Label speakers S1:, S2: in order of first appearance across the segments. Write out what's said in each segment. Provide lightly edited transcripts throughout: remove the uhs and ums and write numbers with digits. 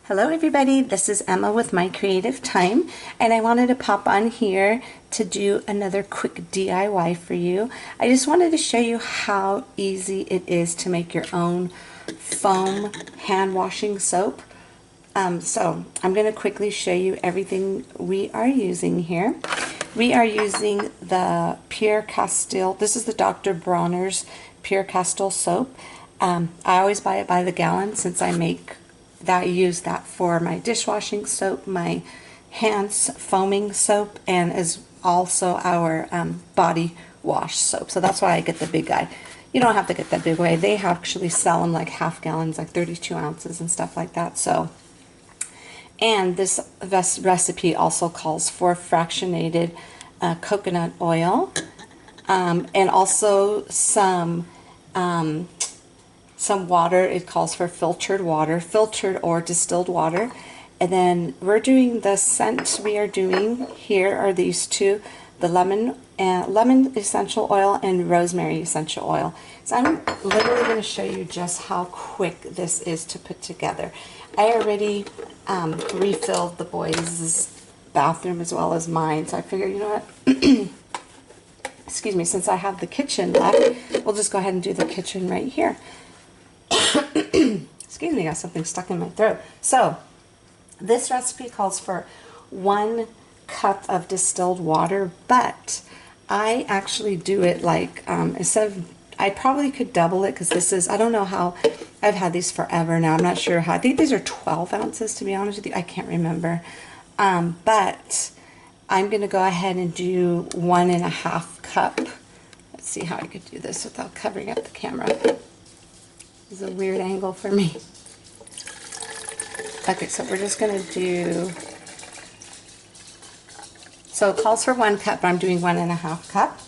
S1: Hello everybody, this is Emma with My Creative Time, and I wanted to pop on here to do another quick DIY for you. I just wanted to show you how easy it is to make your own foam hand washing soap. So I'm going to quickly show you everything we are using here. We are using the Pure Castile, this is the Dr. Bronner's Pure Castile soap. I always buy it by the gallon since I use that for my dishwashing soap, my hands foaming soap, and as also our body wash soap. So that's why I get the big guy. You don't have to get that big way. They actually sell them like half gallons, like 32 ounces and stuff like that. So, and this recipe also calls for fractionated coconut oil, and also some water. It calls for filtered water, filtered or distilled water. And then we're doing the scent we are doing here are these two, the lemon essential oil and rosemary essential oil. So I'm literally going to show you just how quick this is to put together. I already refilled the boys' bathroom as well as mine, so I figured, you know what, excuse me, since I have the kitchen left, we'll just go ahead and do the kitchen right here. Excuse me, I got something stuck in my throat. So this recipe calls for 1 cup of distilled water, but I actually do it like instead of, I probably could double it because this is, I don't know how, I've had these forever now. I'm not sure how. I think these are 12 ounces to be honest with you. I can't remember, but I'm gonna go ahead and do 1.5 cup. Let's see how I could do this without covering up the camera. This is a weird angle for me. Okay, so we're just going to do, so it calls for 1 cup, but I'm doing 1.5 cup.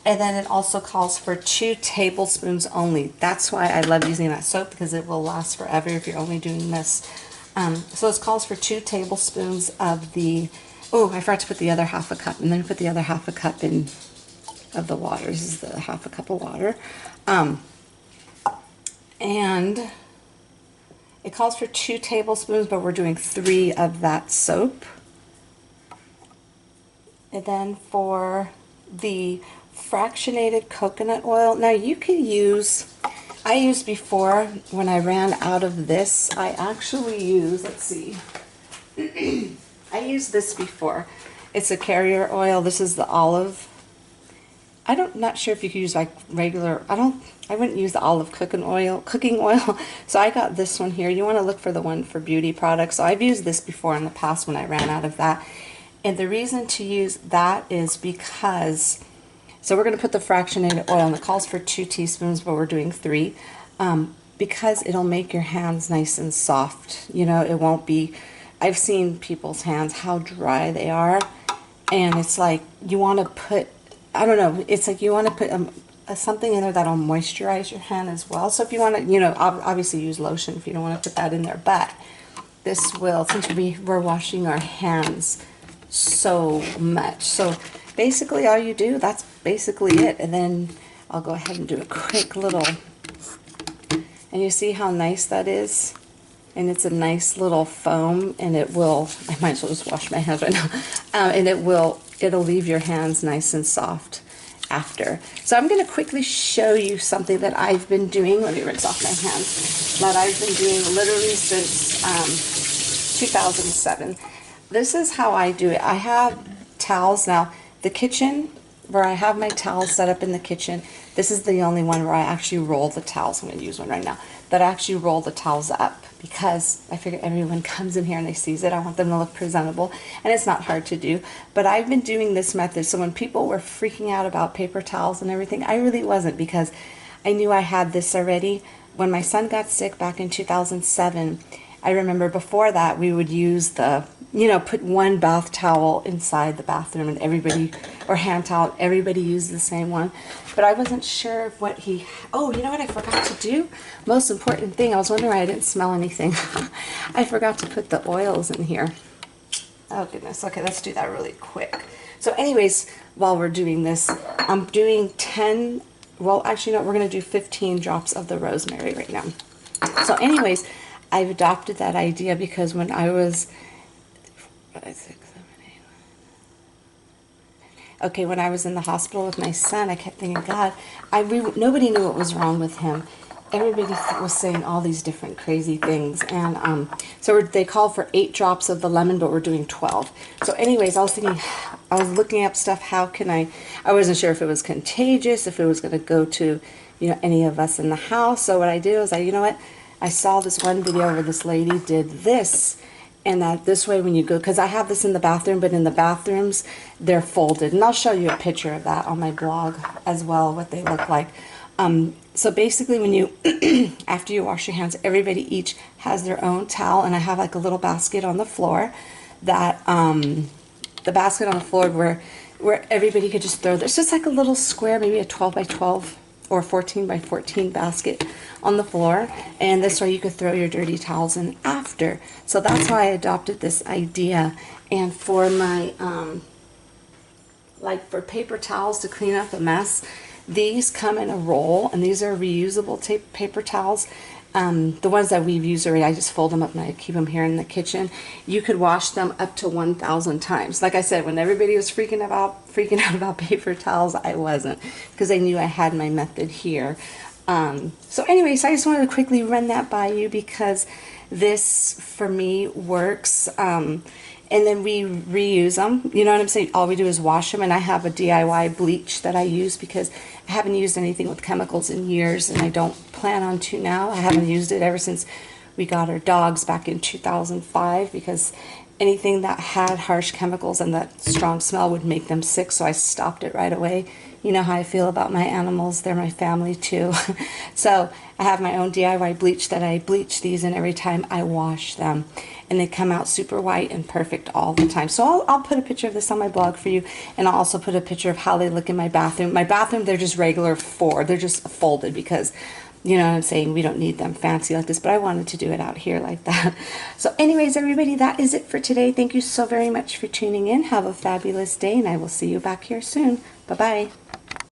S1: And then it also calls for 2 tablespoons only. That's why I love using that soap, because it will last forever if you're only doing this. So it calls for 2 tablespoons of the, oh, I forgot to put the other 1/2 cup, and then put the other 1/2 cup in of the water. This is the 1/2 cup of water. And it calls for 2 tablespoons, but we're doing 3 of that soap. And then for the fractionated coconut oil, now you can use, I used before when I ran out of this, I actually used, let's see, I used this before. It's a carrier oil. This is the olive. Not sure if you could use like regular, I wouldn't use the olive cooking oil, so I got this one here. You want to look for the one for beauty products. So I've used this before in the past when I ran out of that. And the reason to use that is because, so we're going to put the fractionated oil, and it calls for 2 teaspoons, but we're doing 3, because it'll make your hands nice and soft. You know, it won't be, I've seen people's hands, how dry they are, and it's like you want to put, I don't know, it's like you want to put something in there that'll moisturize your hand as well. So if you want to, you know, obviously use lotion if you don't want to put that in there, but this will, since we're washing our hands so much. So basically all you do, that's basically it. And then I'll go ahead and do a quick little, and you see how nice that is? And it's a nice little foam, and it will, I might as well just wash my hands right now, and it'll leave your hands nice and soft after. So I'm going to quickly show you something that I've been doing. Let me rinse off my hands. That I've been doing literally since 2007. This is how I do it. I have towels now. The kitchen, where I have my towels set up in the kitchen, this is the only one where I actually roll the towels. I'm going to use one right now. That I actually roll the towels up, because I figure everyone comes in here and they sees it. I want them to look presentable, and it's not hard to do. But I've been doing this method, so when people were freaking out about paper towels and everything, I really wasn't, because I knew I had this already. When my son got sick back in 2007, I remember before that we would use the, you know, put 1 bath towel inside the bathroom, and everybody, or hand towel, everybody used the same one. But I wasn't sure of what he, oh, you know what I forgot to do? Most important thing, I was wondering why I didn't smell anything. I forgot to put the oils in here. Oh goodness, okay, let's do that really quick. So anyways, while we're doing this, I'm doing 10, well actually no, we're going to do 15 drops of the rosemary right now. So anyways, I've adopted that idea because when I was, okay, when I was in the hospital with my son, I kept thinking, God, nobody knew what was wrong with him. Everybody was saying all these different crazy things, and so they called for 8 drops of the lemon, but we're doing 12. So anyways, I was thinking, I was looking up stuff, how can I wasn't sure if it was contagious, if it was going to go to, you know, any of us in the house. So what I did was, you know what, I saw this one video where this lady did this, and that this way when you go, because I have this in the bathroom, but in the bathrooms, they're folded. And I'll show you a picture of that on my blog as well, what they look like. So basically when you, after you wash your hands, everybody each has their own towel, and I have like a little basket on the floor that, the basket on the floor where everybody could just throw this. It's just like a little square, maybe a 12 by 12 or 14 by 14 basket on the floor, and this way you could throw your dirty towels in after. So that's why I adopted this idea. And for my, like for paper towels to clean up a mess, these come in a roll, and these are reusable paper towels. The ones that we've used already, I just fold them up and I keep them here in the kitchen. You could wash them up to 1,000 times. Like I said, when everybody was freaking out about paper towels, I wasn't, because I knew I had my method here. So anyways, I just wanted to quickly run that by you because this for me works. And then we reuse them. You know what I'm saying? All we do is wash them, and I have a DIY bleach that I use because I haven't used anything with chemicals in years, and I don't plan on to now. I haven't used it ever since we got our dogs back in 2005, because anything that had harsh chemicals and that strong smell would make them sick, so I stopped it right away. You know how I feel about my animals. They're my family too. So I have my own DIY bleach that I bleach these in every time I wash them. And they come out super white and perfect all the time. So I'll put a picture of this on my blog for you. And I'll also put a picture of how they look in my bathroom. My bathroom, they're just regular they're just folded because, you know what I'm saying, we don't need them fancy like this, but I wanted to do it out here like that. So anyways, everybody, that is it for today. Thank you so very much for tuning in. Have a fabulous day, and I will see you back here soon. Bye-bye.